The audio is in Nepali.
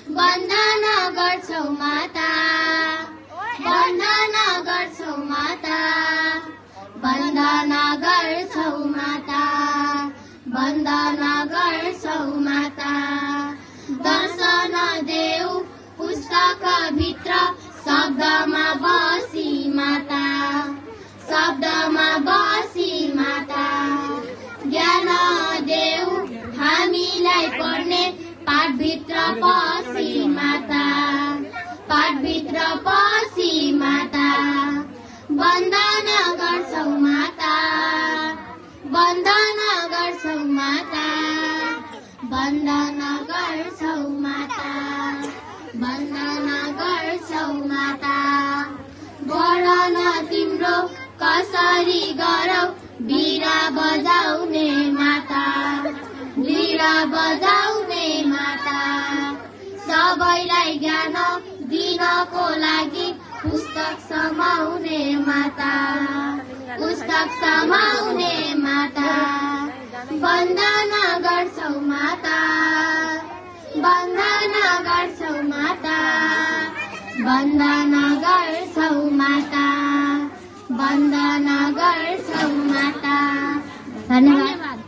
वन्दना गर्छौ माता, वन्दना गर्छौ माता, वन्दना गर्छौ माता, वन्दना गर्छौ माता। दर्शन देऊ पुस्तकभित्र शब्दमा बसी माता, शब्दमा बसी माता। ज्ञान देऊ हामीलाई पढ्ने पाठभित्र पसी माता, पाठभित्र पसी माता। वन्दना गर्छौ माता, वन्दना गर्छौ माता, वन्दना गर्छौ माता, वन्दना गर्छौ माता। वर्णन तिम्रो कसरी गरौ बिरा बजाउने माता, बिरा बजाउने माता। सबैलाई ज्ञान दिनको लागि पुस्तक समाउने माता, पुस्तक समाउने माता। वन्दना गर्छौ माता, वन्दना गर्छौ माता, वन्दना गर्छौ माता, वन्दना गर्छौ माता। धन्यवाद।